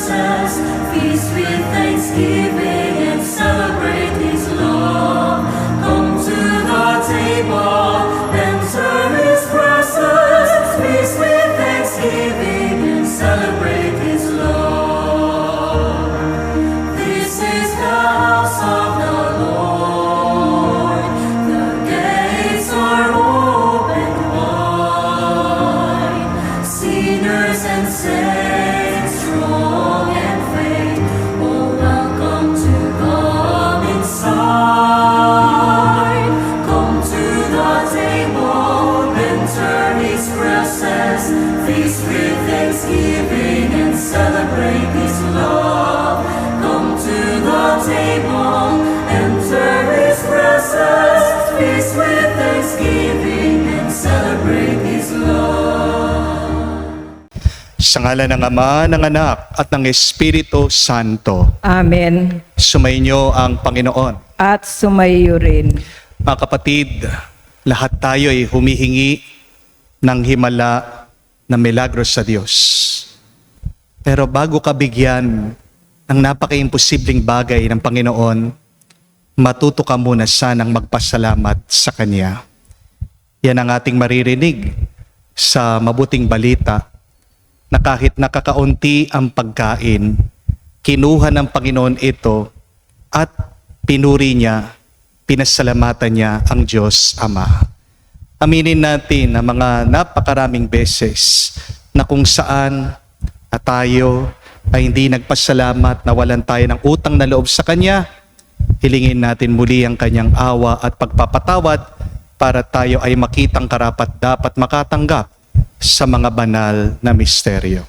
expresses. Feast with thanksgiving and celebrate His love. Come to the table, enter His presence. Feast with thanksgiving and celebrate His love. This is the house of the Lord. The gates are open wide. Sinners and saints, strong and faint, all welcome to come inside. Come to the table, enter His presence. Feast with thanksgiving and celebrate His love. Come to the table, enter His presence. Feast with thanksgiving and celebrate His love. Sa ngalan ng Ama, ng Anak, at ng Espiritu Santo. Amen. Sumainyo ang Panginoon. At sumayo rin. Mga kapatid, lahat tayo ay humihingi ng himala na milagro sa Diyos. Pero bago ka bigyan ng napaka-imposibleng bagay ng Panginoon, matuto ka muna sanang magpasalamat sa Kanya. Yan ang ating maririnig sa mabuting balita na kahit nakakaunti ang pagkain, kinuha ng Panginoon ito at pinuri niya, pinasalamatan niya ang Diyos Ama. Aminin natin na mga napakaraming beses na kung saan tayo ay hindi nagpasalamat, nawalan tayo ng utang na loob sa Kanya, hilingin natin muli ang Kanyang awa at pagpapatawad para tayo ay makitang karapat dapat makatanggap sa mga banal na misteryo.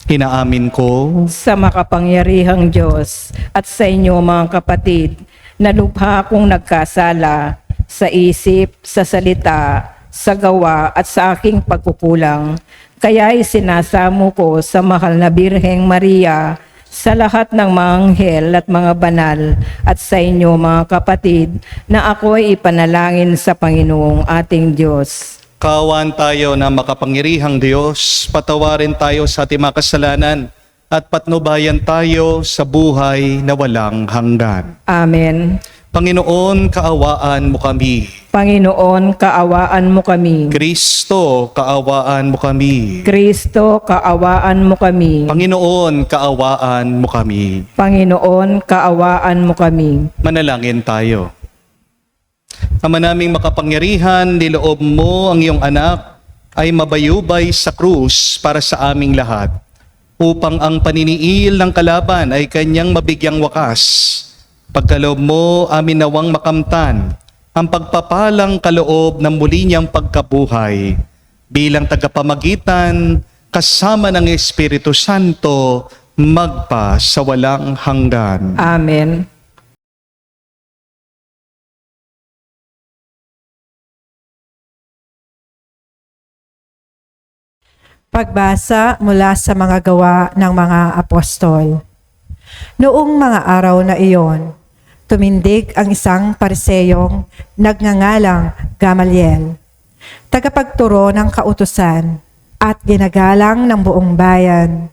Inaamin ko Sa makapangyarihang Diyos at sa inyo mga kapatid, na lubha akong nagkasala sa isip, sa salita, sa gawa at sa aking pagkukulang. Kaya'y sinasamo ko sa mahal na Birheng Maria, sa lahat ng mga anghel at mga banal, at sa inyo mga kapatid, na ako'y ipanalangin sa Panginoong ating Diyos. kaawaan tayo na makapangyarihang Diyos, patawarin tayo sa ating mga kasalanan at patnubayan tayo sa buhay na walang hanggan. Amen. Panginoon, kaawaan mo kami. Panginoon, kaawaan mo kami. Kristo, kaawaan mo kami. Kristo, kaawaan mo kami. Panginoon, kaawaan mo kami. Panginoon, kaawaan mo kami. Manalangin tayo. Ama naming makapangyarihan, niloob mo ang iyong anak ay mabayubay sa krus para sa aming lahat, upang ang paniniil ng kalaban ay kanyang mabigyang wakas. Pagkaloob mo, amin nawang makamtan ang pagpapalang kaloob ng muli niyang pagkabuhay bilang tagapamagitan kasama ng Espiritu Santo magpa sa walang hanggan. Amen. Pagbasa mula sa mga gawa ng mga apostol. Noong mga araw na iyon, tumindig ang isang pariseyong nagngangalang Gamaliel, tagapagturo ng kautusan at ginagalang ng buong bayan.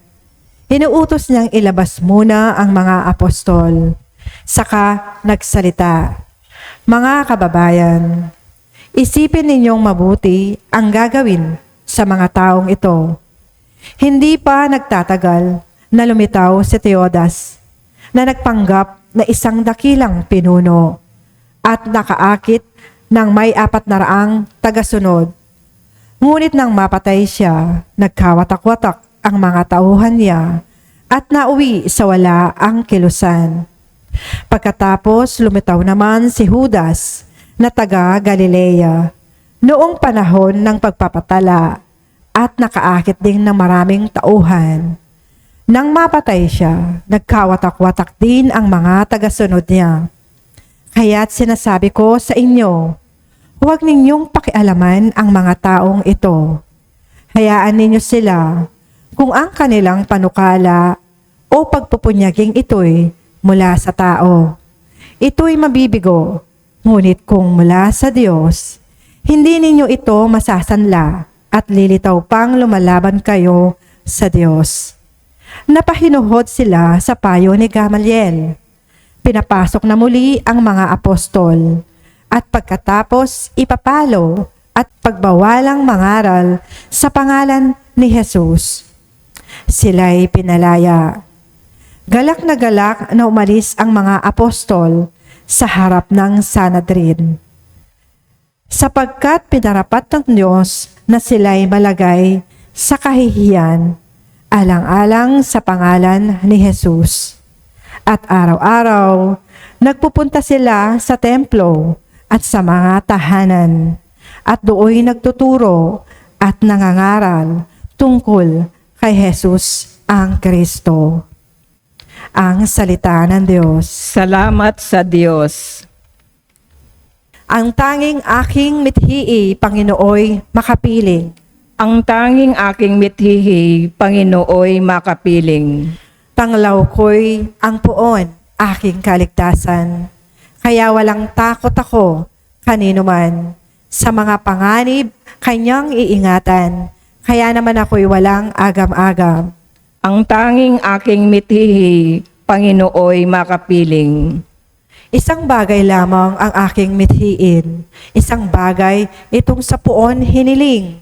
Hinuutos niyang ilabas muna ang mga apostol, saka nagsalita, "Mga kababayan, isipin ninyong mabuti ang gagawin sa mga taong ito." Hindi pa nagtatagal na lumitaw si Teodas na nagpanggap na isang dakilang pinuno at nakaakit ng may 400 tagasunod. Ngunit nang mapatay siya, nagkawatak-watak ang mga tauhan niya at nauwi sa wala ang kilusan. Pagkatapos lumitaw naman si Judas na taga Galilea noong panahon ng pagpapatala at nakaakit din ng maraming tauhan. Nang mapatay siya, nagkawatak-watak din ang mga tagasunod niya. Kaya't sinasabi ko sa inyo, huwag ninyong pakialaman ang mga taong ito. Hayaan ninyo sila kung ang kanilang panukala o pagpupunyaging ito'y mula sa tao. Ito'y mabibigo, ngunit kung mula sa Diyos, hindi ninyo ito masasanla at lilitaw pang lumalaban kayo sa Diyos. Napahinuhod sila sa payo ni Gamaliel. Pinapasok na muli ang mga apostol at pagkatapos ipapalo at pagbawalang mangaral sa pangalan ni Jesus. Sila'y pinalaya. Galak na umalis ang mga apostol sa harap ng Sanhedrin. Sapagkat pinarapat ng Diyos na sila'y malagay sa kahihiyan, alang-alang sa pangalan ni Jesus. At araw-araw, nagpupunta sila sa templo at sa mga tahanan, at doon nagtuturo at nangangaral tungkol kay Jesus ang Kristo. Ang salita ng Diyos. Salamat sa Diyos. Ang tanging aking mithi, Panginooy, makapiling. Ang tanging aking mithihi, Panginooy makapiling. Tanglaw ko'y ang puon, aking kaligtasan. Kaya walang takot ako, kanino man. Sa mga panganib, kanyang iingatan. Kaya naman ako'y walang agam-agam. Ang tanging aking mithihi, Panginooy makapiling. Isang bagay lamang ang aking mithiin. Isang bagay itong sa puon hiniling.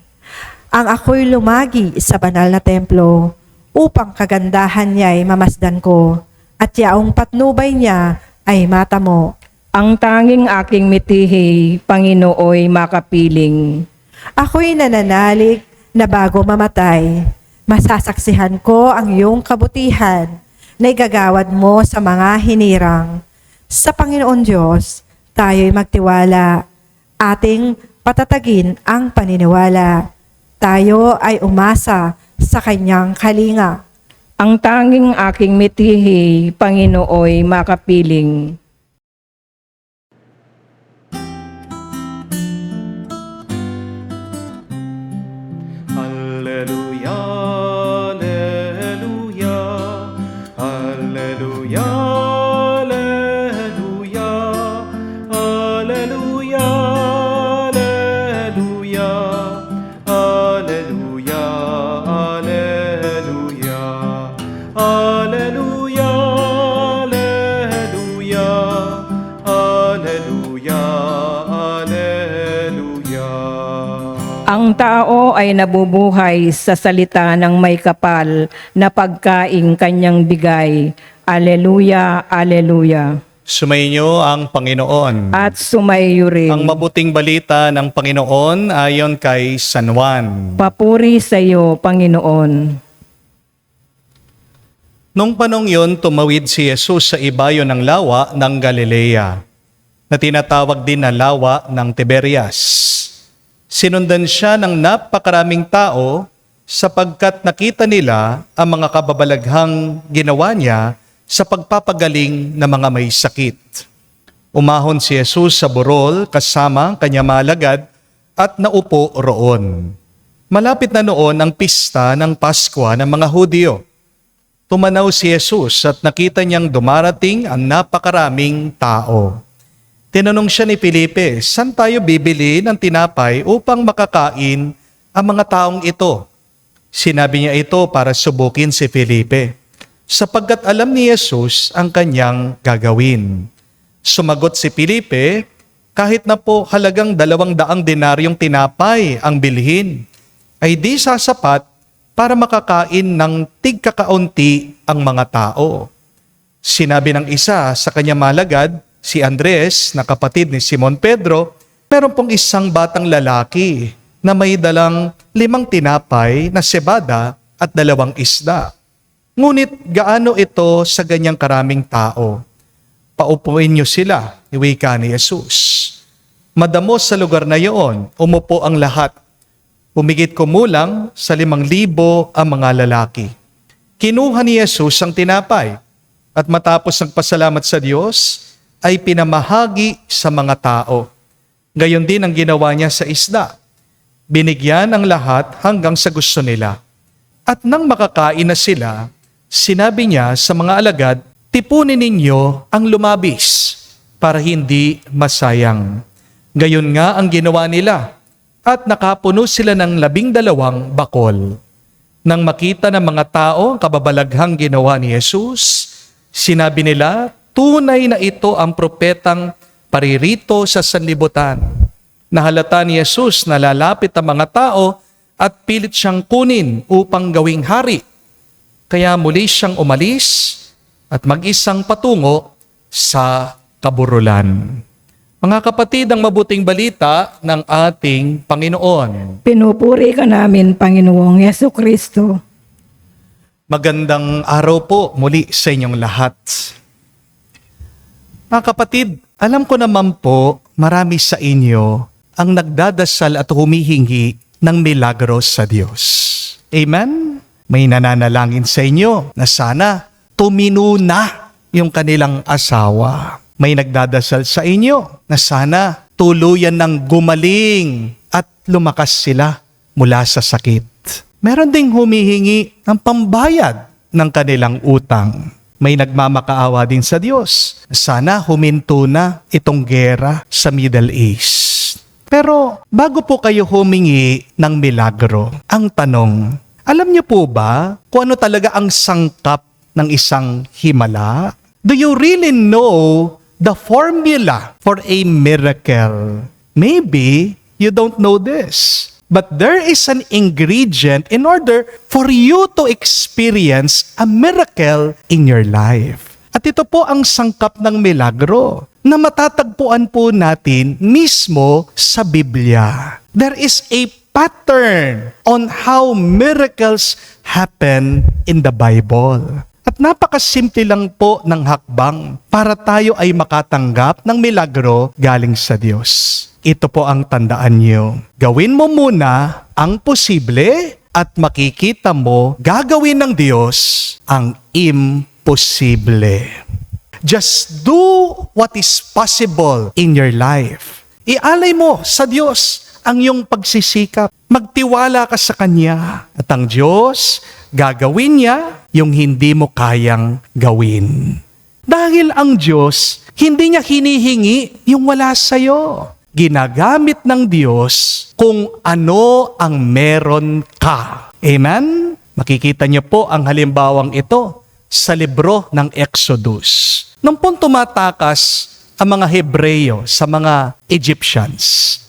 Ang ako'y lumagi sa banal na templo upang kagandahan niya'y mamasdan ko at yaong patnubay niya ay matamo. Ang tanging aking mithihi, Panginooy makapiling. Ako'y nananalig na bago mamatay, masasaksihan ko ang iyong kabutihan na igagawad mo sa mga hinirang. Sa Panginoon Diyos, tayo'y magtiwala, ating patatagin ang paniniwala. Tayo ay umasa sa kanyang kalinga. Ang tanging aking mithihi, Panginooy makapiling. Alleluia, alleluia, alleluia, alleluia, alleluia, alleluia, alleluia, alleluia, alleluia, alleluia, alleluia. Ang tao ay nabubuhay sa salita ng may kapal na pagkaing kanyang bigay. Aleluya, aleluya. Sumainyo ang Panginoon. At sumayo rin. Ang mabuting balita ng Panginoon ayon kay San Juan. Papuri sa iyo, Panginoon. Nung panong yon, tumawid si Jesus sa ibayo ng lawa ng Galilea, na tinatawag din na lawa ng Tiberias. Sinundan siya ng napakaraming tao sapagkat nakita nila ang mga kababalaghang ginawa niya sa pagpapagaling ng mga may sakit. Umahon si Jesus sa burol kasama ang kanyang mga alagad at naupo roon. Malapit na noon ang pista ng Pasko ng mga Hudyo. Tumanaw si Jesus at nakita niyang dumarating ang napakaraming tao. Tinanong siya ni Felipe, saan tayo bibili ng tinapay upang makakain ang mga taong ito? Sinabi niya ito para subukin si Felipe, sapagkat alam ni Jesus ang kanyang gagawin. Sumagot si Felipe, kahit na po halagang 200 denaryong tinapay ang bilhin, ay di sasapat para makakain ng tigkakaunti ang mga tao. Sinabi ng isa sa kanyang malagad, si Andres, na kapatid ni Simon Pedro, meron pong isang batang lalaki na may dalang 5 tinapay na sebada at 2 isda. Ngunit gaano ito sa ganyang karaming tao? Paupuin niyo sila, iwika ni Jesus. Madamo sa lugar na iyon, umupo ang lahat. Humigit kumulang sa 5,000 ang mga lalaki. Kinuha ni Jesus ang tinapay at matapos nagpasalamat sa Diyos, ay pinamahagi sa mga tao. Gayon din ang ginawa niya sa isda. Binigyan ang lahat hanggang sa gusto nila. At nang makakain na sila, sinabi niya sa mga alagad, tipunin ninyo ang lumabis para hindi masayang. Gayon nga ang ginawa nila at nakapuno sila ng 12 bakol. Nang makita ng mga tao ang kababalaghang ginawa ni Jesus, sinabi nila, tunay na ito ang propetang paririto sa sanlibutan. Nahalata ni Jesus na lalapit ang mga tao at pilit siyang kunin upang gawing hari. Kaya muli siyang umalis at mag-isang patungo sa kaburulan. Mga kapatid, ang mabuting balita ng ating Panginoon. Pinupuri ka namin, Panginoong Yesukristo. Magandang araw po muli sa inyong lahat. Mga kapatid, alam ko naman po marami sa inyo ang nagdadasal at humihingi ng milagros sa Diyos. Amen? May nananalangin sa inyo na sana tumino na yung kanilang asawa. May nagdadasal sa inyo na sana tuluyan ng gumaling at lumakas sila mula sa sakit. Meron ding humihingi ng pambayad ng kanilang utang. May nagmamakaawa din sa Diyos. Sana huminto na itong gera sa Middle East. Pero bago po kayo humingi ng milagro, ang tanong, alam niyo po ba kung ano talaga ang sangkap ng isang himala? Do you really know the formula for a miracle? Maybe you don't know this. But there is an ingredient in order for you to experience a miracle in your life. At ito po ang sangkap ng milagro na matatagpuan po natin mismo sa Biblia. There is a pattern on how miracles happen in the Bible. At napakasimple lang po ng hakbang para tayo ay makatanggap ng milagro galing sa Diyos. Ito po ang tandaan niyo. Gawin mo muna ang posible at makikita mo gagawin ng Diyos ang imposible. Just do what is possible in your life. Ialay mo sa Diyos ang iyong pagsisikap. Magtiwala ka sa Kanya. At ang Diyos, gagawin niya yung hindi mo kayang gawin. Dahil ang Diyos, hindi niya hinihingi yung wala sa'yo. Ginagamit ng Diyos kung ano ang meron ka. Amen? Makikita niyo po ang halimbawang ito sa libro ng Exodus. Nung pong tumatakas ang mga Hebreyo sa mga Egyptians,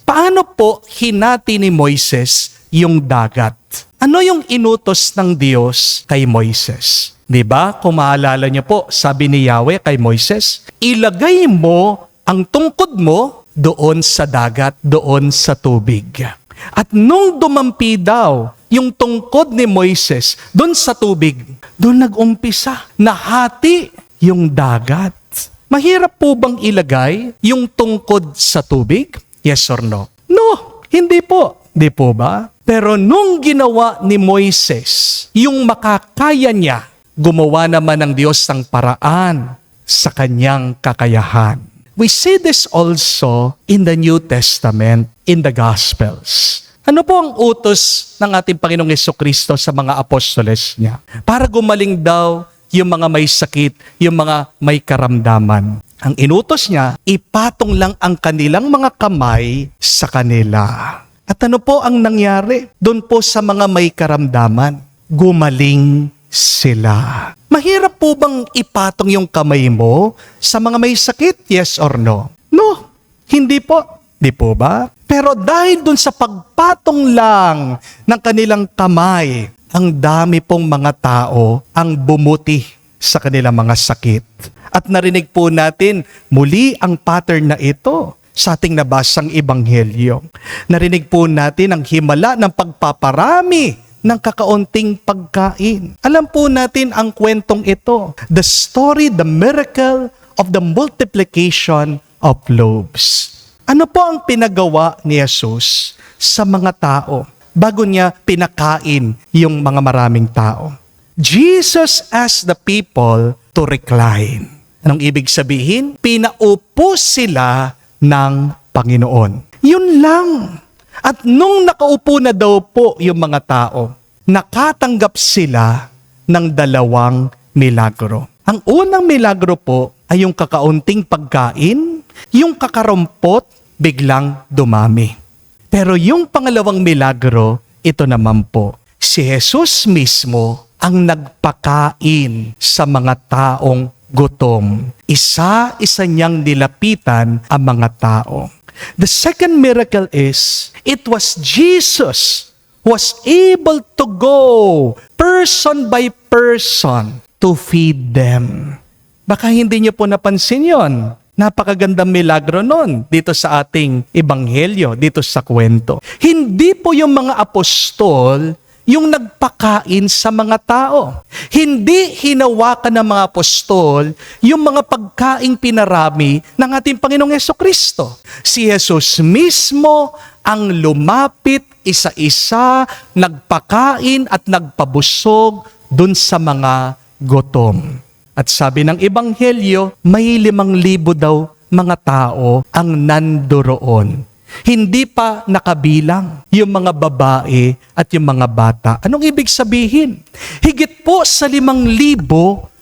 paano po hinati ni Moises yung dagat? Ano yung inutos ng Diyos kay Moises? Diba? Kung maalala niyo po, sabi ni Yahweh kay Moises, ilagay mo ang tungkod mo doon sa dagat, doon sa tubig. At nung dumampi daw yung tungkod ni Moises doon sa tubig, doon nag-umpisa, nahati yung dagat. Mahirap po bang ilagay yung tungkod sa tubig? Yes or no? No, hindi po. Di po ba? Pero nung ginawa ni Moises, yung makakaya niya, gumawa naman ng Diyos ng paraan sa kanyang kakayahan. We see this also in the New Testament, in the Gospels. Ano po ang utos ng ating Panginoong Jesucristo sa mga apostoles niya? Para gumaling daw yung mga may sakit, yung mga may karamdaman. Ang inutos niya, ipatong lang ang kanilang mga kamay sa kanila. At ano po ang nangyari? Doon po sa mga may karamdaman, gumaling sila. Mahirap po bang ipatong yung kamay mo sa mga may sakit? Yes or no? No, hindi po. Di po ba? Pero dahil doon sa pagpatong lang ng kanilang kamay, ang dami pong mga tao ang bumuti sa kanilang mga sakit. At narinig po natin muli ang pattern na ito sa ating nabasang ebanghelyo. Narinig po natin ang himala ng pagpaparami ng kakaunting pagkain. Alam po natin ang kwentong ito. The story, the miracle of the multiplication of loaves. Ano po ang pinagawa ni Jesus sa mga tao bago niya pinakain yung mga maraming tao? Jesus asked the people to recline. Anong ibig sabihin? Pinaupo sila ng Panginoon. Yun lang. At nung nakaupo na daw po yung mga tao, nakatanggap sila ng dalawang milagro. Ang unang milagro po ay yung kakaunting pagkain, yung kakarumpot biglang dumami. Pero yung pangalawang milagro, ito naman po, Si Jesus mismo ang nagpakain sa mga taong gutom. Isa-isa niyang nilapitan ang mga tao. The second miracle is, it was Jesus who was able to go person by person to feed them. Baka hindi niyo po napansin yon. Napakagandang milagro nun dito sa ating ebanghelyo, dito sa kwento. Hindi po yung mga apostol yung nagpakain sa mga tao. Hindi hinawakan ng mga apostol yung mga pagkaing pinarami ng ating Panginoong Hesukristo. Si Jesus mismo ang lumapit isa-isa, nagpakain at nagpabusog dun sa mga gutom. At sabi ng ebanghelyo, may 5,000 daw mga tao ang nandoroon. Hindi pa nakabilang yung mga babae at yung mga bata. Anong ibig sabihin? Higit po sa 5,000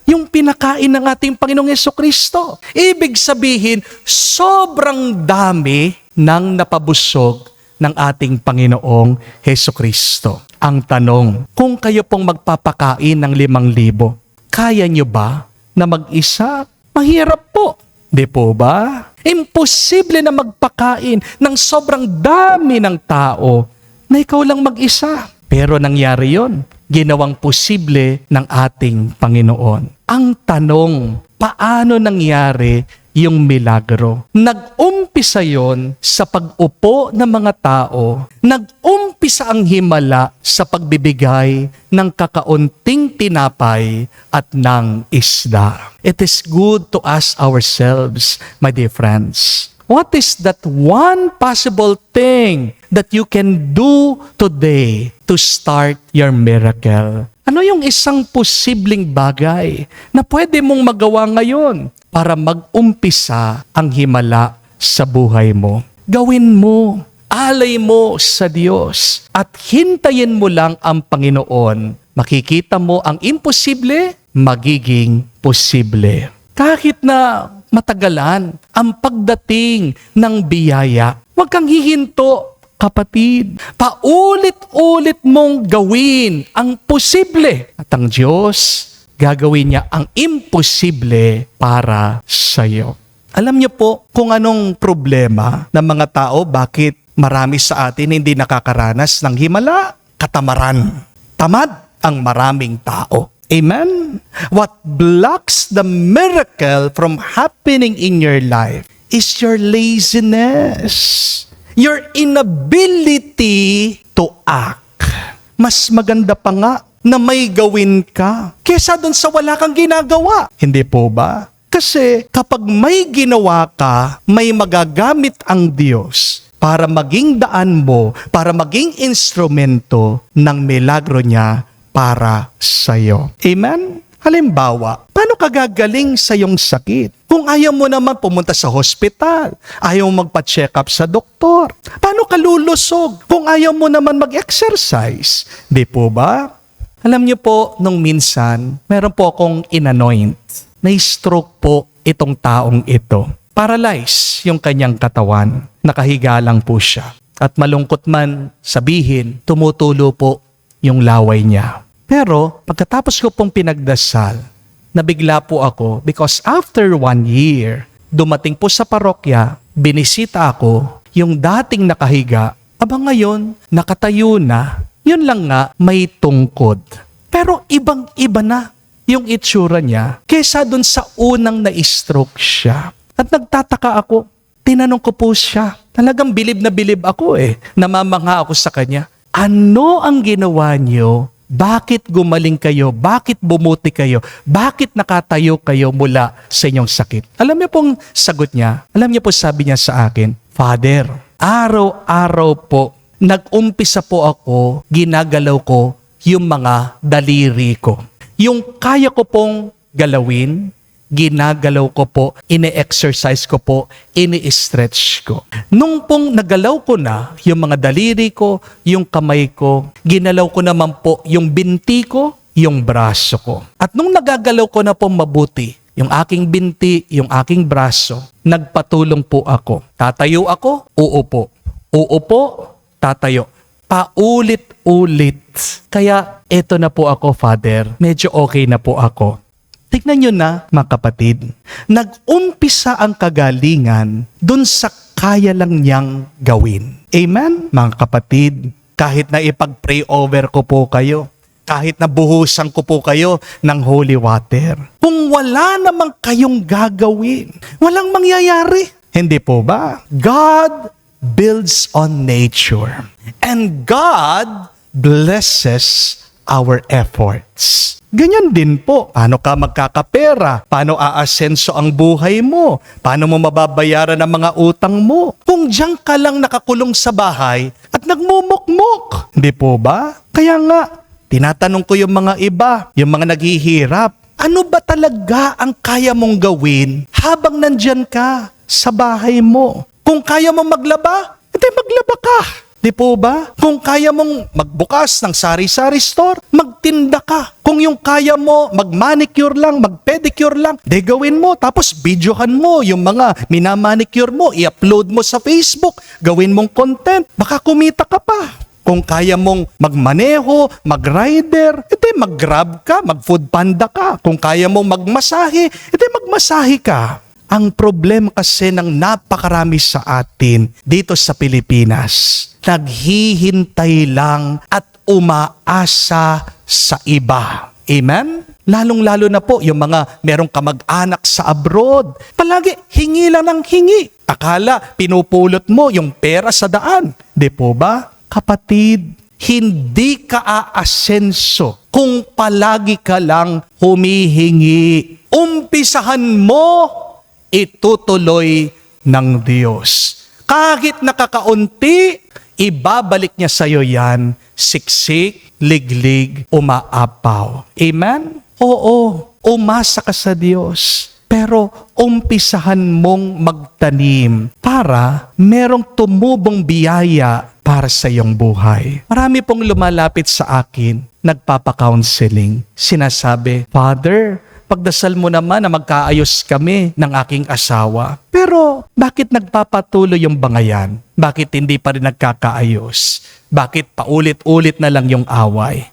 yung pinakain ng ating Panginoong Hesukristo. Ibig sabihin, sobrang dami ng napabusog ng ating Panginoong Hesukristo. Ang tanong, kung kayo pong magpapakain ng 5,000, kaya nyo ba na mag-isa? Mahirap po. Di po ba? Imposible na magpakain ng sobrang dami ng tao na ikaw lang mag-isa. Pero nangyari yon, ginawang posible ng ating Panginoon. Ang tanong, paano nangyari yung milagro? Nag-umpisa yon sa pag-upo ng mga tao. Nag-umpisa ang himala sa pagbibigay ng kakaunting tinapay at ng isda. It is good to ask ourselves, my dear friends, what is that one possible thing that you can do today to start your miracle? Ano yung isang posibleng bagay na pwede mong magawa ngayon para mag-umpisa ang himala sa buhay mo? Gawin mo, alay mo sa Diyos at hintayin mo lang ang Panginoon. Makikita mo ang imposible, magiging posible. Kahit na matagalan ang pagdating ng biyaya, huwag kang hihinto, kapatid. Paulit-ulit mong gawin ang posible. At ang Diyos, gagawin niya ang imposible para sa iyo. Alam niyo po kung anong problema ng mga tao, bakit marami sa atin hindi nakakaranas ng himala? Katamaran. Tamad ang maraming tao. Amen? What blocks the miracle from happening in your life is your laziness. Your inability to act. Mas maganda pa nga na may gawin ka kesa dun sa wala kang ginagawa. Hindi po ba? Kasi kapag may ginawa ka, may magagamit ang Diyos para maging daan mo, para maging instrumento ng milagro niya para sa'yo. Amen? Halimbawa, paano ka gagaling sa iyong sakit? Kung ayaw mo naman pumunta sa hospital, ayaw mo magpa-check up sa doktor, paano ka lulusog kung ayaw mo naman mag-exercise? Di po ba? Alam niyo po, nung minsan, meron po akong inanoint. Na-stroke po itong taong ito. Paralyzed yung kanyang katawan. Nakahiga lang po siya. At malungkot man sabihin, tumutulo po yung laway niya. Pero pagkatapos ko pong pinagdasal, nabigla po ako because after 1 year, dumating po sa parokya, binisita ako, yung dating nakahiga, abang ngayon, nakatayo na, yun lang nga, may tungkod. Pero ibang-iba na yung itsura niya kesa dun sa unang na-stroke siya. At nagtataka ako, tinanong ko po siya, talagang bilib na bilib ako namamangha ako sa kanya. Ano ang ginawa niyo? Bakit gumaling kayo? Bakit bumuti kayo? Bakit nakatayo kayo mula sa inyong sakit? Alam niyo pong sagot niya? Alam niyo po sabi niya sa akin, Father, araw-araw po, nag-umpisa po ako, ginagalaw ko yung mga daliri ko. Yung kaya ko pong galawin, ginagalaw ko po, ine-exercise ko po, ini-stretch ko. Nung pong nagalaw ko na yung mga daliri ko, yung kamay ko, ginalaw ko naman po yung binti ko, yung braso ko. At nung nagagalaw ko na po mabuti, yung aking binti, yung aking braso, nagpatulong po ako. Tatayo ako, uupo. Uupo, tatayo. paulit-ulit. Kaya eto na po ako, Father. Medyo okay na po ako. Tignan nyo na, mga kapatid. Nag-umpisa ang kagalingan dun sa kaya lang niyang gawin. Amen? Mga kapatid, kahit na ipag-pray over ko po kayo, kahit na buhusan ko po kayo ng holy water, kung wala namang kayong gagawin, walang mangyayari. Hindi po ba? God builds on nature. And God blesses our efforts. Ganyan din po. Paano ka magkakapera? Paano aasenso ang buhay mo? Paano mo mababayaran ang mga utang mo? Kung diyan ka lang nakakulong sa bahay at nagmumukmuk. Hindi po ba? Kaya nga, tinatanong ko yung mga iba, yung mga naghihirap, ano ba talaga ang kaya mong gawin habang nandyan ka sa bahay mo? Kung kaya mong maglaba, edi maglaba ka. Di po ba? Kung kaya mong magbukas ng sari-sari store, magtinda ka. Kung yung kaya mo, mag-manicure lang, mag-pedicure lang, di gawin mo. Tapos videohan mo yung mga minamanicure mo, i-upload mo sa Facebook, gawin mong content, baka kumita ka pa. Kung kaya mong magmaneho, mag-rider, edi mag-grab ka, mag-food panda ka. Kung kaya mong magmasahe, edi magmasahe ka. Ang problema kasi ng napakarami sa atin dito sa Pilipinas, naghihintay lang at umaasa sa iba. Amen? Lalong-lalo na po yung mga merong kamag-anak sa abroad. Palagi hingi lang ng hingi. Akala pinupulot mo yung pera sa daan. Di po ba? Kapatid, hindi ka aasenso kung palagi ka lang humihingi. Umpisahan mo, itutuloy ng Diyos. Kahit nakakaunti, ibabalik niya sa iyo yan, siksik, liglig, umaapaw. Amen? Oo, umasa ka sa Diyos. Pero umpisahan mong magtanim para merong tumubong biyaya para sa iyong buhay. Marami pong lumalapit sa akin, nagpapa-counseling. Sinasabi, Father, pagdasal mo naman na magkaayos kami ng aking asawa. Pero bakit nagpapatuloy yung bangayan? Bakit hindi pa rin nagkakaayos? Bakit paulit-ulit na lang yung away?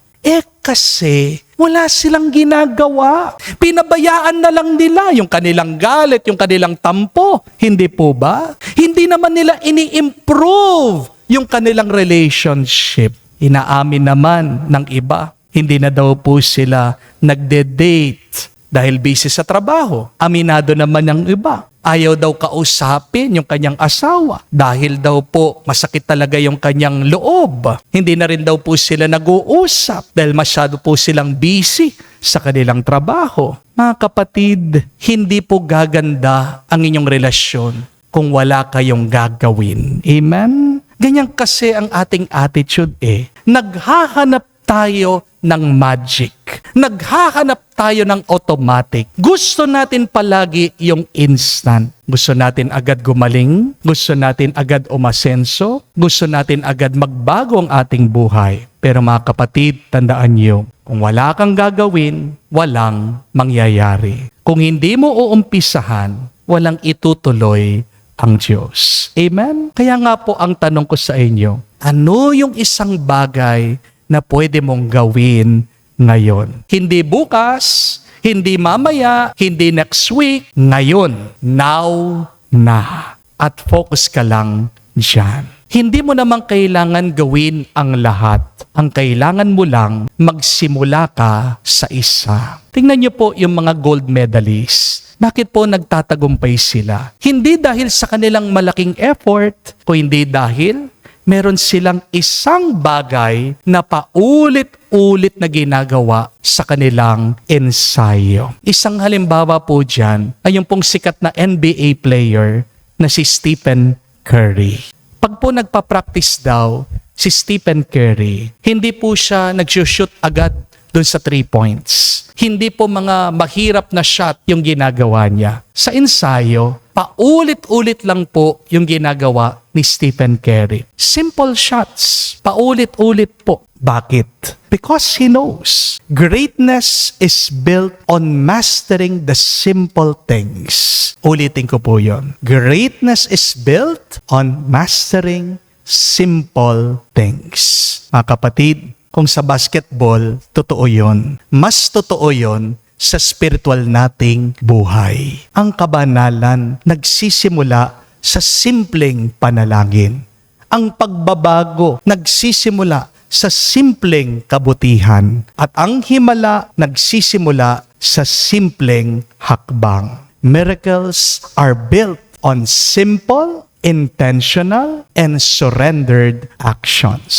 Kasi wala silang ginagawa. Pinabayaan na lang nila yung kanilang galit, yung kanilang tampo. Hindi po ba? Hindi naman nila ini-improve yung kanilang relationship. Inaamin naman ng iba, hindi na daw po sila nagde-date dahil busy sa trabaho. Aminado naman ng iba. Ayaw daw kausapin yung kanyang asawa dahil daw po masakit talaga yung kanyang loob. Hindi na rin daw po sila nag-uusap dahil masyado po silang busy sa kanilang trabaho. Mga kapatid, hindi po gaganda ang inyong relasyon kung wala kayong gagawin. Amen? Ganyan kasi ang ating attitude Naghahanap tayo ng magic. Naghahanap tayo ng automatic. Gusto natin palagi yung instant. Gusto natin agad gumaling. Gusto natin agad umasenso. Gusto natin agad magbago ang ating buhay. Pero mga kapatid, tandaan niyo, kung wala kang gagawin, walang mangyayari. Kung hindi mo uumpisahan, walang itutuloy ang Diyos. Amen? Kaya nga po ang tanong ko sa inyo, ano yung isang bagay na pwede mong gawin ngayon? Hindi bukas, hindi mamaya, hindi next week, ngayon. Now na. At focus ka lang dyan. Hindi mo naman kailangan gawin ang lahat. Ang kailangan mo lang, magsimula ka sa isa. Tingnan niyo po yung mga gold medalists. Bakit po nagtatagumpay sila? Hindi dahil sa kanilang malaking effort, o hindi dahil meron silang isang bagay na paulit-ulit na ginagawa sa kanilang ensayo. Isang halimbawa po dyan ay yung pong sikat na NBA player na si Stephen Curry. Pag po nagpa-practice daw si Stephen Curry, hindi po siya nag-shoot agad doon sa 3 points. Hindi po mga mahirap na shot yung ginagawa niya. Sa ensayo, paulit-ulit lang po yung ginagawa ni Stephen Curry. Simple shots, paulit-ulit po. Bakit? Because he knows greatness is built on mastering the simple things. Ulitin ko po yun. Greatness is built on mastering simple things. Mga kapatid, kung sa basketball, totoo yon. Mas totoo yon sa spiritual nating buhay. Ang kabanalan nagsisimula sa simpleng panalangin. Ang pagbabago nagsisimula sa simpleng kabutihan. At ang himala nagsisimula sa simpleng hakbang. Miracles are built on simple, intentional, and surrendered actions.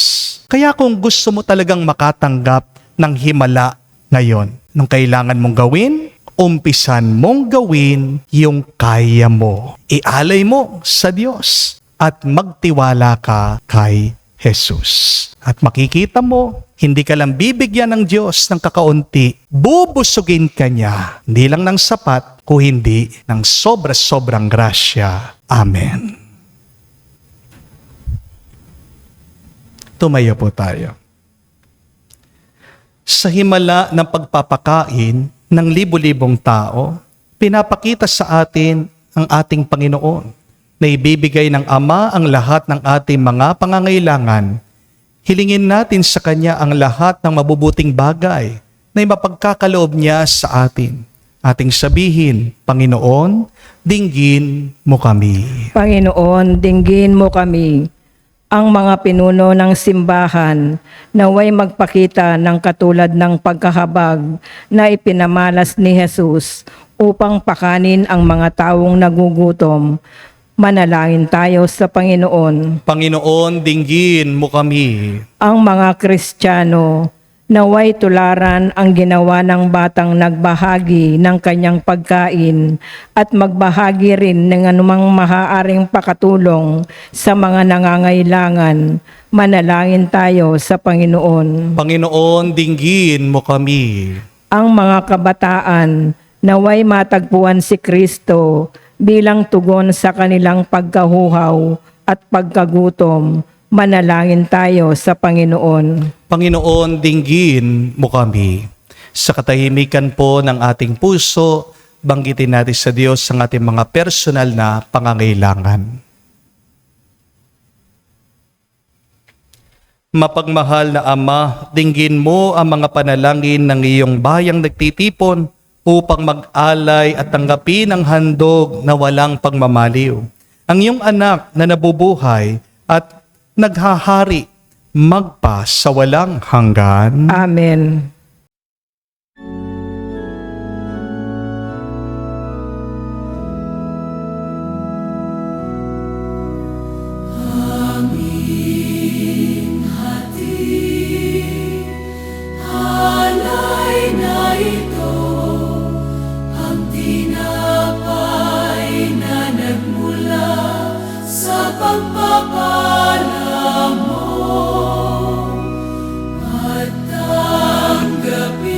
Kaya kung gusto mo talagang makatanggap ng himala ngayon, nung kailangan mong gawin, umpisan mong gawin yung kaya mo. Ialay mo sa Diyos at magtiwala ka kay Jesus. At makikita mo, hindi ka lang bibigyan ng Diyos ng kakaunti, bubusugin ka niya, hindi lang ng sapat, kung hindi ng sobra-sobrang grasya. Amen. Tumayo po tayo. Sa himala ng pagpapakain ng libu-libong tao, pinapakita sa atin ang ating Panginoon na ibibigay ng Ama ang lahat ng ating mga pangangailangan. Hilingin natin sa Kanya ang lahat ng mabubuting bagay na mapagkakaloob niya sa atin. Ating sabihin, Panginoon, dinggin mo kami. Panginoon, dinggin mo kami. Ang mga pinuno ng simbahan naway magpakita ng katulad ng pagkahabag na ipinamalas ni Jesus upang pakanin ang mga taong nagugutom. Manalangin tayo sa Panginoon. Panginoon, dinggin mo kami. Ang mga Kristiyano naway tularan ang ginawa ng batang nagbahagi ng kanyang pagkain at magbahagi rin ng anumang maaaring pakatulong sa mga nangangailangan. Manalangin tayo sa Panginoon. Panginoon, dinggin mo kami. Ang mga kabataan naway matagpuan si Kristo bilang tugon sa kanilang pagkahuhaw at pagkagutom. Manalangin tayo sa Panginoon. Panginoon, dinggin mo kami. Sa katahimikan po ng ating puso, banggitin natin sa Diyos ang ating mga personal na pangangailangan. Mapagmahal na Ama, dinggin mo ang mga panalangin ng iyong bayang nagtitipon upang mag-alay at tanggapin ang handog na walang pagmamaliw. Ang iyong anak na nabubuhay at naghahari magpa sa walang hanggan. Amen. Alay na ito, ang tinapay na nagmula sa pagpapala mo. At tanggapin,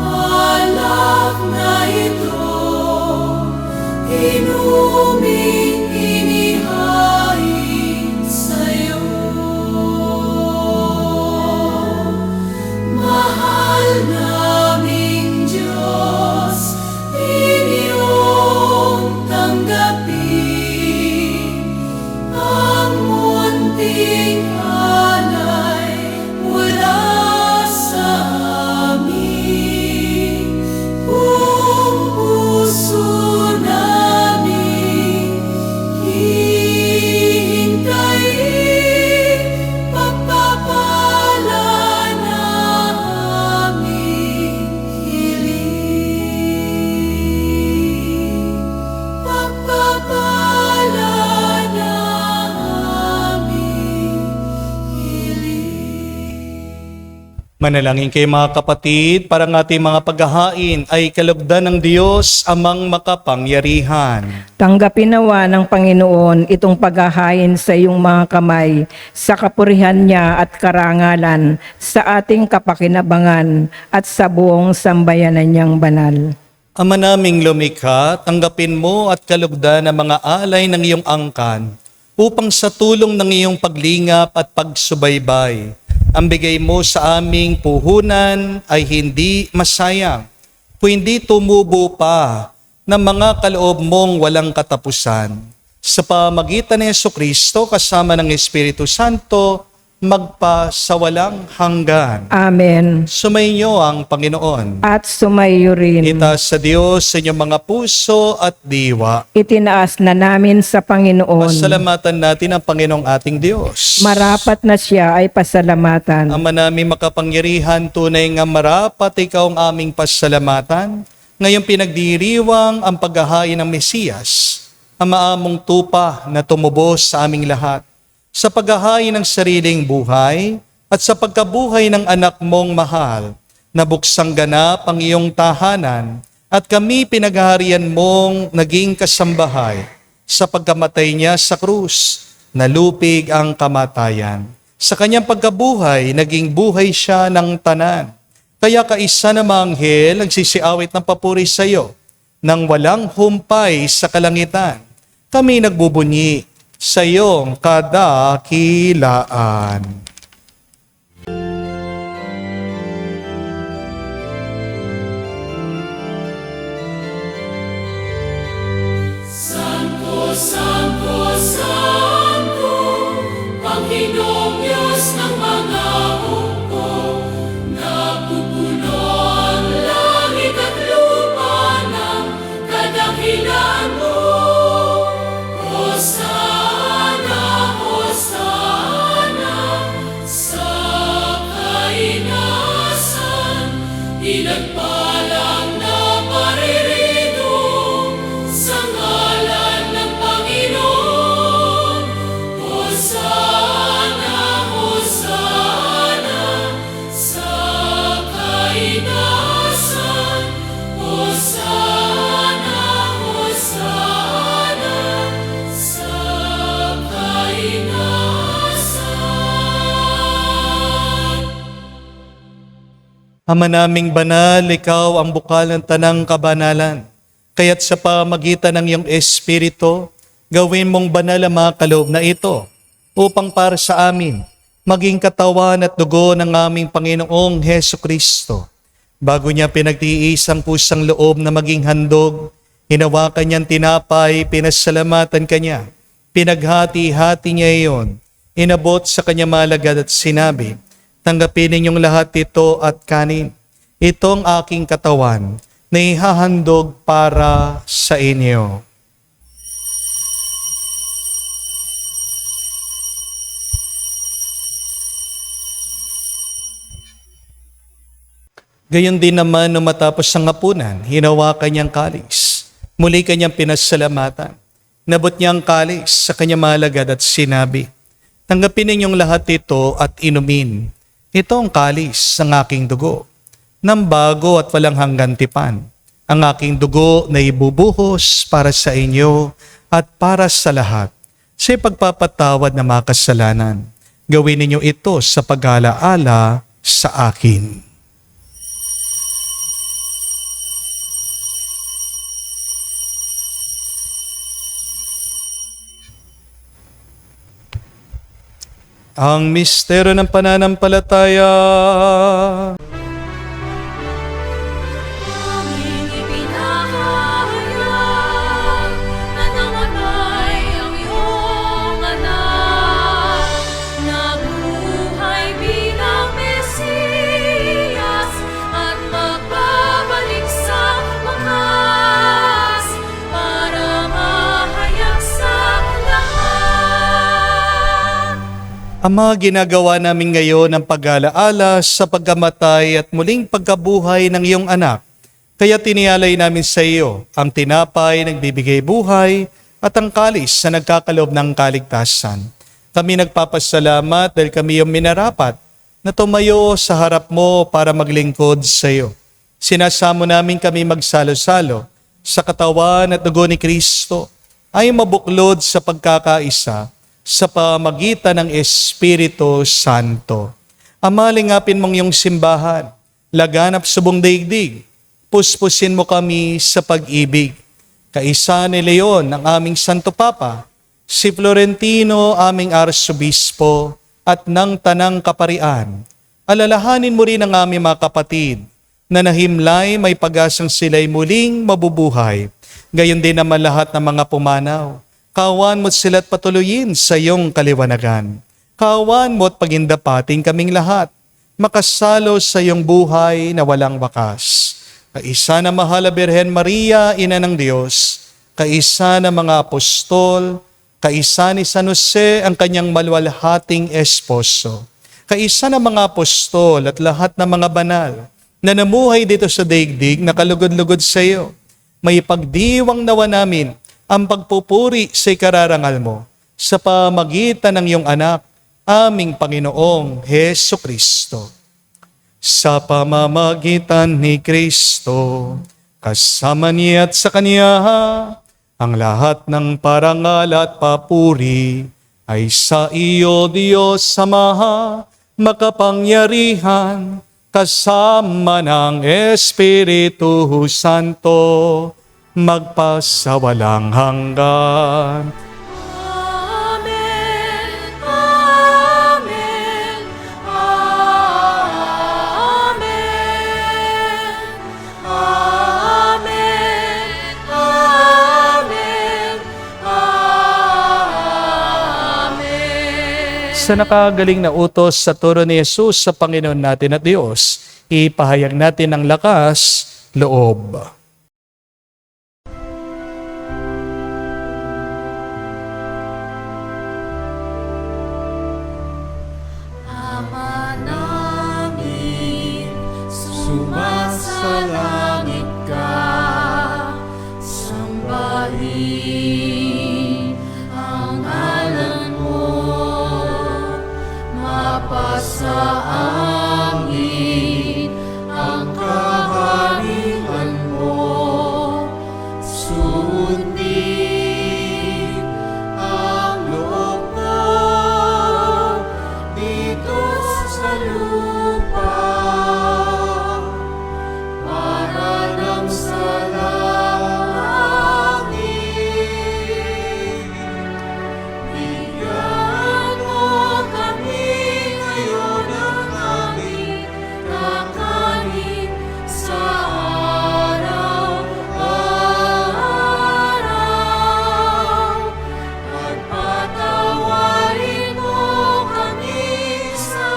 alak na ito, inuming inihain sa'yo. Mahal naming Diyos, inyong tanggapin ang munting alay mula sa amin. Buong puso namin hihintayin, pagpapala na aming hiling. Pagpapala na aming hiling. Manalangin kayo mga kapatid, para ng ating mga paghahain ay kalugdan ng Diyos amang makapangyarihan. Tanggapin nawa ng Panginoon itong paghahain sa iyong mga kamay sa kapurihan niya at karangalan sa ating kapakinabangan at sa buong sambayanan niyang banal. Ama naming lumikha, tanggapin mo at kalugdan ang mga alay ng iyong angkan upang sa tulong ng iyong paglingap at pagsubaybay, ang bigay mo sa aming puhunan ay hindi masayang, kung hindi tumubo pa ng mga kaloob mong walang katapusan. sa pamagitan ni Jesucristo kasama ng Espiritu Santo, magpasawalang hanggan. Amen. Sumainyo ang Panginoon. At sumayo rin. Itaas sa Diyos sa inyong mga puso at diwa. Itinaas na namin sa Panginoon. Pasalamatan natin ang Panginoong ating Diyos. Marapat na siya ay pasalamatan. Ama namin makapangyarihan, tunay nga marapat ikaw ang aming pasalamatan. Ngayong pinagdiriwang ang paghahain ng Mesiyas, ang maamong tupa na tumubos sa aming lahat, sa paghahain ng sariling buhay at sa pagkabuhay ng anak mong mahal, na buksang ganap ang iyong tahanan at kami pinaghaharian mong naging kasambahay sa pagkamatay niya sa krus, nalupig ang kamatayan. Sa kanyang pagkabuhay, naging buhay siya ng tanan. Kaya kaisa na manghel nagsisiawit ng papuri sa iyo, nang walang humpay sa kalangitan. Kami nagbubunyi sa iyong kadakilaan. Santo, Santo, Santo, Panginoong Diyos ng mga hukbo, napupuno ang langit at lupa ng kadakilaan mo. Hosana, Hosana, sa kainasan, pinagpalang na paririto sa ngalan ng Panginoon. Hosana, Hosana, sa kainasan. Hosana, Hosana, sa kainasan. Ama naming banal, ikaw ang bukal ng tanang kabanalan. Kaya't sa pamagitan ng iyong Espiritu, gawin mong banal ang mga kaloob na ito, upang para sa amin, maging katawan at dugo ng aming Panginoong Heso Kristo. Bago niya pinagtiis ang pusang loob na maging handog, hinawakan niyang tinapay, pinasalamatan kanya, pinaghati-hati niya iyon, inabot sa kanya malagad at sinabi, tanggapin ninyong lahat ito at kanin. Itong aking katawan na ihahandog para sa inyo. Gayon din naman nung matapos ang hapunan, hinawakan niyang kalis. Muli kanyang pinasalamatan. Nabot niya ang kalis sa kanyang malagad at sinabi, tanggapin ninyong lahat ito at inumin. Ito ang kalis ng aking dugo, ng bago at walang hanggan tipan. Ang aking dugo na ibubuhos para sa inyo at para sa lahat, sa pagpapatawad ng mga kasalanan. Gawin ninyo ito sa pag-alaala sa akin. Ang misteryo ng pananampalataya. Aming ipinahayag na namatay ang iyong anak, nabuhay bilang Mesiyas at magbabalik sa wakas para mahayag sa lahat. Ama, ginagawa namin ngayon ang pag-alaala sa pagkamatay at muling pagkabuhay ng iyong anak. Kaya tinialay namin sa iyo ang tinapay nagbibigay buhay at ang kalis na nagkakaloob ng kaligtasan. Kami nagpapasalamat dahil kami yung minarapat na tumayo sa harap mo para maglingkod sa iyo. Sinasamo namin kami magsalo-salo sa katawan at dugo ni Kristo ay mabuklod sa pagkakaisa sa pamagitan ng Espiritu Santo. Ama, lingapin mong iyong simbahan, laganap sa buong daigdig, puspusin mo kami sa pag-ibig. Kaisa ni Leon, ang aming Santo Papa, si Florentino, aming Arsobispo, at ng Tanang Kaparian. Alalahanin mo rin ang aming mga kapatid, na nahimlay may pag-asang sila'y muling mabubuhay. Gayon din naman lahat ng mga pumanaw, Kawan mo't sila't patuluyin sa iyong kaliwanagan. Kawan mo't pagindapating kaming lahat, makasalo sa iyong buhay na walang wakas. Kaisa na mahal na Birhen Maria, Ina ng Diyos, kaisa na mga apostol, kaisa ni San Jose ang kanyang maluwalhating esposo, kaisa na mga apostol at lahat ng mga banal na namuhay dito sa daigdig na kalugod-lugod sa iyo, may pagdiwang nawa namin ang pagpupuri sa ikararangal mo sa pamagitan ng iyong anak, aming Panginoong Heso Kristo. Sa pamamagitan ni Kristo, kasama niya at sa Kanya, ang lahat ng parangal at papuri ay sa iyo, Diyos Ama, makapangyarihan, kasama ng Espiritu Santo, magpasawalang hanggan. Amen. Amen. Amen. Amen. Amen. Amen. Sa nakagaling na utos sa turo ni Jesus sa Panginoon natin at Diyos, ipahayag natin ang lakas, loob. Ama namin, sumasalangit ka, sambahin ang ngalan mo, mapasa amin ang kaharian mo, sundin ang loob mo dito sa lupa para lang sa langit. Bigyan mo kami ngayon ng aming kakanin sa araw-araw at patawarin mo kami sa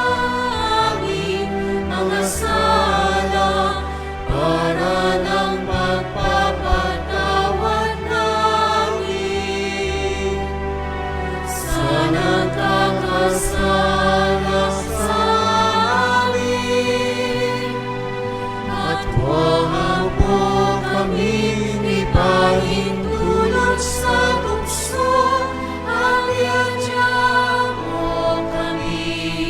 aming mga sala para ng pagpapatawad namin sa nagkakasala sa amin. At huwag mo kami ipahintulot sa tukso, at iadya mo kami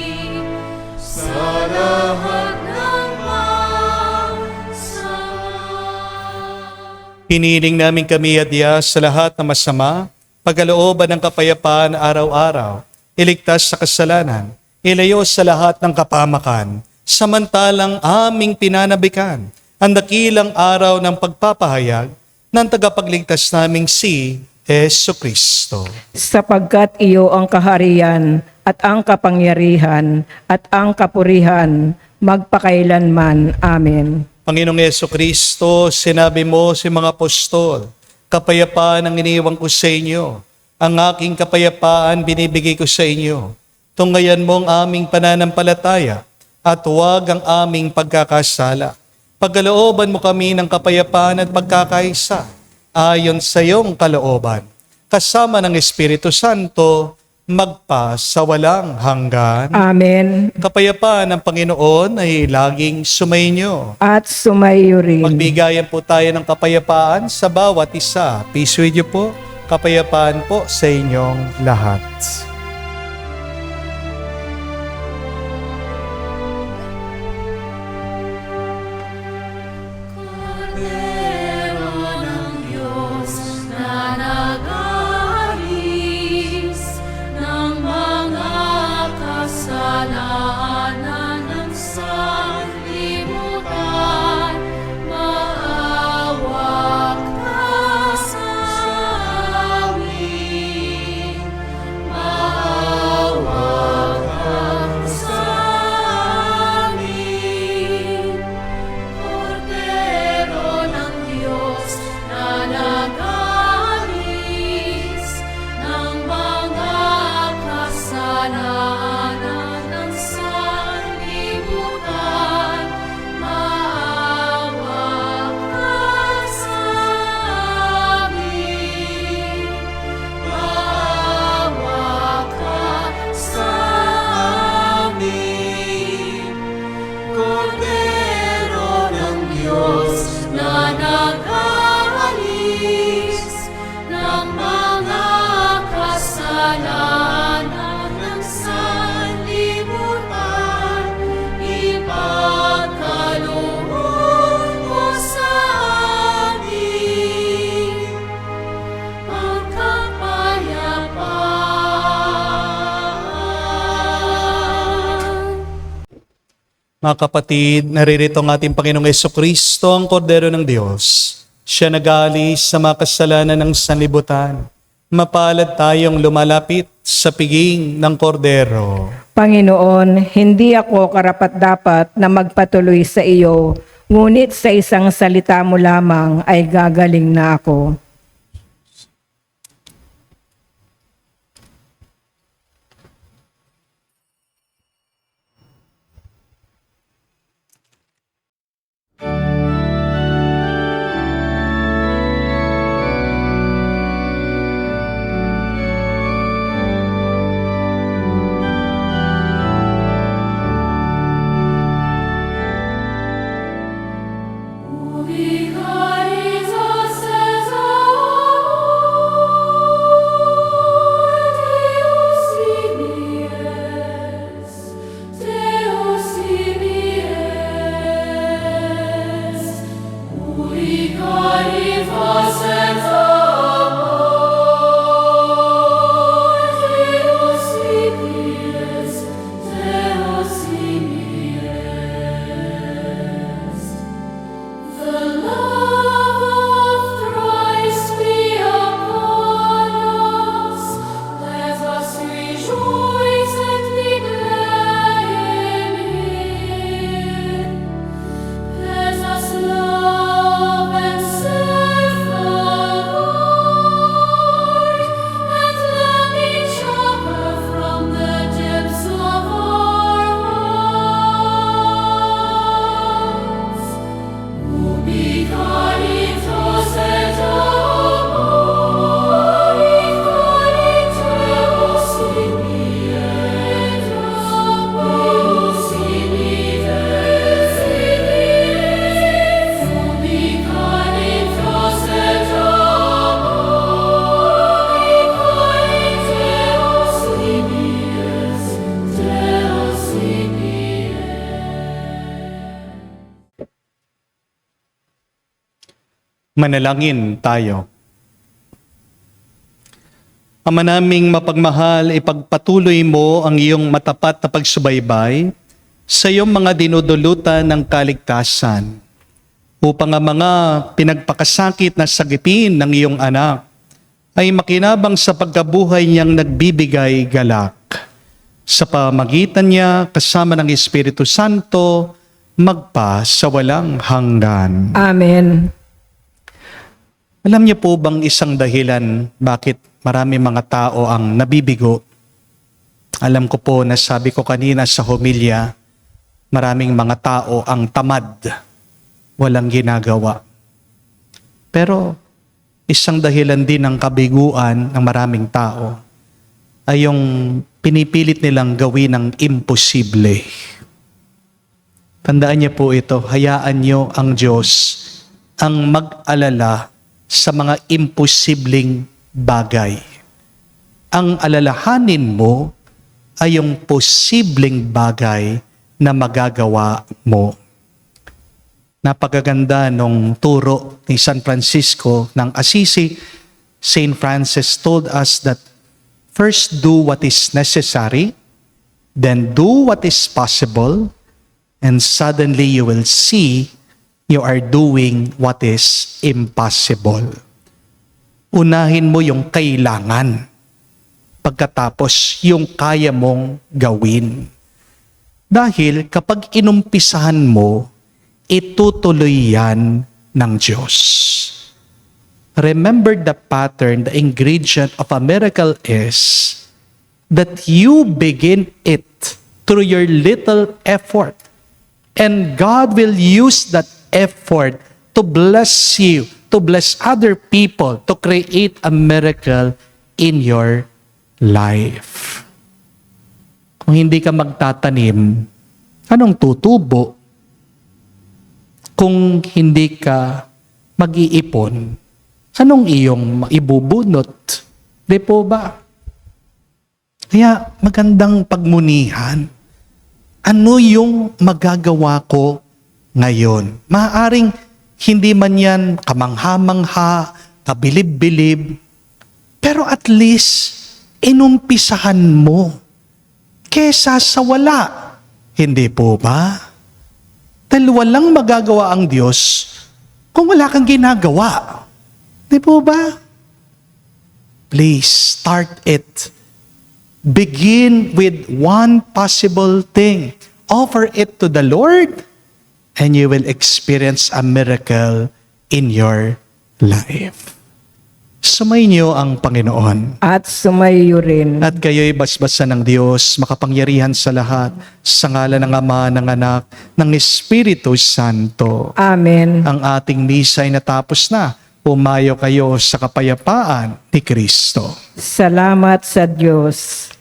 sa lahat ng masama. Hinihiling namin kami adya sa lahat ng masama, pagkalooban ng kapayapaan araw-araw, iligtas sa kasalanan, ilayo sa lahat ng kapamakan, samantalang aming pinanabikan ang dakilang araw ng pagpapahayag ng tagapagligtas naming si Heso Kristo. Sapagkat iyo ang kaharian at ang kapangyarihan at ang kapurihan magpakailanman. Amen. Panginoong Heso Kristo, sinabi mo sa mga apostol, kapayapaan ang iniwan ko sa inyo, ang aking kapayapaan binibigay ko sa inyo. Tunggayan mo ang aming pananampalataya at huwag ang aming pagkakasala. Pagkalooban mo kami ng kapayapaan at pagkakaisa ayon sa iyong kalooban. Kasama ng Espiritu Santo, magpa sa walang hanggan. Amen. Kapayapaan ng Panginoon ay laging sumainyo. At sumayo rin. Magbigayan po tayo ng kapayapaan sa bawat isa. Peace with you po. Kapayapaan po sa inyong lahat. Kordero ng Diyos na nag-aalis ng mga kasalanan ng sanlibutan, maawa ka sa amin. Mga kapatid, naririto ang ating Panginoong Jesucristo, ang Kordero ng Diyos. Siya nag-aalis sa mga kasalanan ng sanlibutan. Mapalad tayong lumalapit sa piging ng Kordero. Panginoon, hindi ako karapat-dapat na magpatuloy sa iyo, ngunit sa isang salita mo lamang ay gagaling na ako. Manalangin tayo. Ama naming mapagmahal, ipagpatuloy mo ang iyong matapat na pagsubaybay sa iyong mga dinudulutan ng kaligtasan upang ang mga pinagpakasakit na sagipin ng iyong anak ay makinabang sa pagkabuhay niyang nagbibigay galak. Sa pamagitan niya kasama ng Espiritu Santo, magpa sa walang hanggan. Amen. Alam niyo po bang isang dahilan bakit marami mga tao ang nabibigo? Alam ko po, nasabi ko kanina sa homilya, maraming mga tao ang tamad, walang ginagawa. Pero isang dahilan din ng kabiguan ng maraming tao ay yung pinipilit nilang gawin ng imposible. Tandaan niyo po ito, hayaan niyo ang Diyos ang mag-alala sa mga imposibleng bagay. Ang alalahanin mo ay yung posibleng bagay na magagawa mo. Napakaganda nung turo ni San Francisco ng Assisi. Saint Francis told us that first do what is necessary, then do what is possible, and suddenly you will see you are doing what is impossible. Unahin mo yung kailangan, pagkatapos yung kaya mong gawin. Dahil kapag inumpisahan mo, itutuloy yan ng Diyos. Remember the pattern, the ingredient of a miracle is that you begin it through your little effort. And God will use that effort to bless you, to bless other people, to create a miracle in your life. Kung hindi ka magtatanim, anong tutubo? Kung hindi ka mag-iipon, anong iyong maibubunot? Di po ba? Kaya magandang pagmunihan. Ano yung magagawa ko ngayon? Maaaring hindi man yan kamangha-mangha, kabilib-bilib, pero at least inumpisahan mo kesa sa wala. Hindi po ba? Dahil walang magagawa ang Diyos kung wala kang ginagawa. Di po ba? Please, start it. Begin with one possible thing. Offer it to the Lord, and you will experience a miracle in your life. Sumainyo ang Panginoon. At sumayo rin. At kayo'y basbasan ng Diyos, makapangyarihan sa lahat, sa ngalan ng Ama, ng Anak, ng Espiritu Santo. Amen. Ang ating misa ay natapos na. Pumayo kayo sa kapayapaan ni Kristo. Salamat sa Diyos.